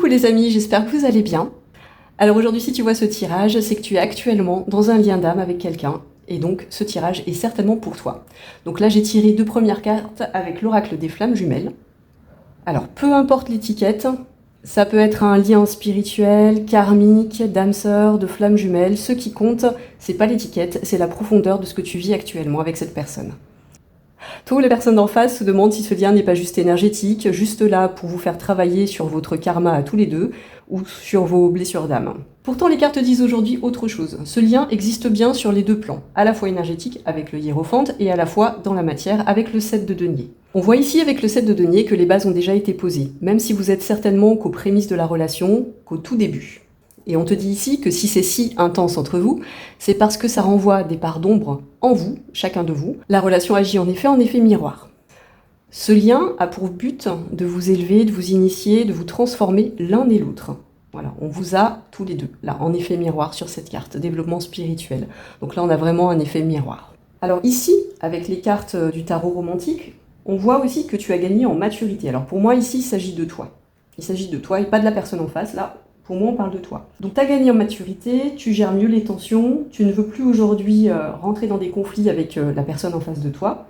les amis, j'espère que vous allez bien. Alors aujourd'hui, si tu vois ce tirage, c'est que tu es actuellement dans un lien d'âme avec quelqu'un, et donc ce tirage est certainement pour toi. Donc là, j'ai tiré 2 premières cartes avec l'oracle des flammes jumelles. Alors, peu importe l'étiquette, ça peut être un lien spirituel, karmique, d'âme sœur, de flammes jumelles. Ce qui compte, c'est pas l'étiquette, c'est la profondeur de ce que tu vis actuellement avec cette personne. Toutes les personnes en face se demandent si ce lien n'est pas juste énergétique, juste là pour vous faire travailler sur votre karma à tous les deux, ou sur vos blessures d'âme. Pourtant, les cartes disent aujourd'hui autre chose. Ce lien existe bien sur les deux plans, à la fois énergétique avec le hiérophante et à la fois dans la matière avec le 7 de denier. On voit ici avec le 7 de denier que les bases ont déjà été posées, même si vous êtes certainement qu'aux prémices de la relation, qu'au tout début. Et on te dit ici que si c'est si intense entre vous, c'est parce que ça renvoie des parts d'ombre en vous, chacun de vous. La relation agit en effet miroir. Ce lien a pour but de vous élever, de vous initier, de vous transformer l'un et l'autre. Voilà, on vous a tous les deux, là, en effet miroir sur cette carte, développement spirituel. Donc là, on a vraiment un effet miroir. Alors ici, avec les cartes du tarot romantique, on voit aussi que tu as gagné en maturité. Alors pour moi, ici, il s'agit de toi. Il s'agit de toi et pas de la personne en face, là. Pour moi, on parle de toi. Donc, tu as gagné en maturité, tu gères mieux les tensions, tu ne veux plus aujourd'hui rentrer dans des conflits avec la personne en face de toi.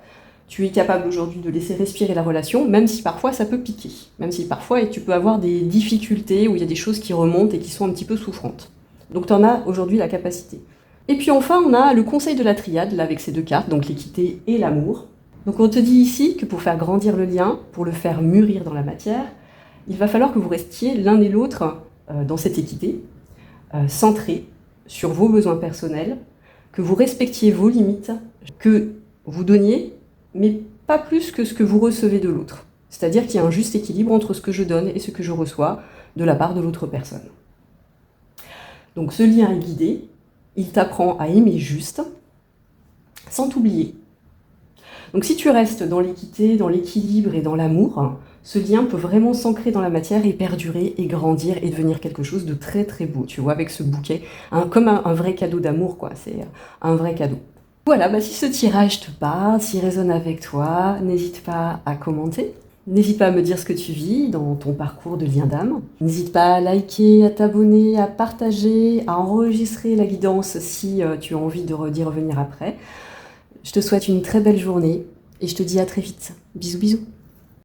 Tu es capable aujourd'hui de laisser respirer la relation, même si parfois ça peut piquer. Même si parfois tu peux avoir des difficultés où il y a des choses qui remontent et qui sont un petit peu souffrantes. Donc, tu en as aujourd'hui la capacité. Et puis enfin, on a le conseil de la triade, là, avec ces deux cartes, donc l'équité et l'amour. Donc, on te dit ici que pour faire grandir le lien, pour le faire mûrir dans la matière, il va falloir que vous restiez l'un et l'autre dans cette équité, centrée sur vos besoins personnels, que vous respectiez vos limites, que vous donniez, mais pas plus que ce que vous recevez de l'autre. C'est-à-dire qu'il y a un juste équilibre entre ce que je donne et ce que je reçois de la part de l'autre personne. Donc ce lien est guidé, il t'apprend à aimer juste, sans t'oublier. Donc si tu restes dans l'équité, dans l'équilibre et dans l'amour, ce lien peut vraiment s'ancrer dans la matière et perdurer et grandir et devenir quelque chose de très très beau, tu vois, avec ce bouquet, comme un vrai cadeau d'amour, quoi, c'est un vrai cadeau. Voilà, si ce tirage te parle, s'il résonne avec toi, n'hésite pas à commenter, n'hésite pas à me dire ce que tu vis dans ton parcours de lien d'âme, n'hésite pas à liker, à t'abonner, à partager, à enregistrer la guidance si tu as envie d'y revenir après. Je te souhaite une très belle journée et je te dis à très vite. Bisous bisous.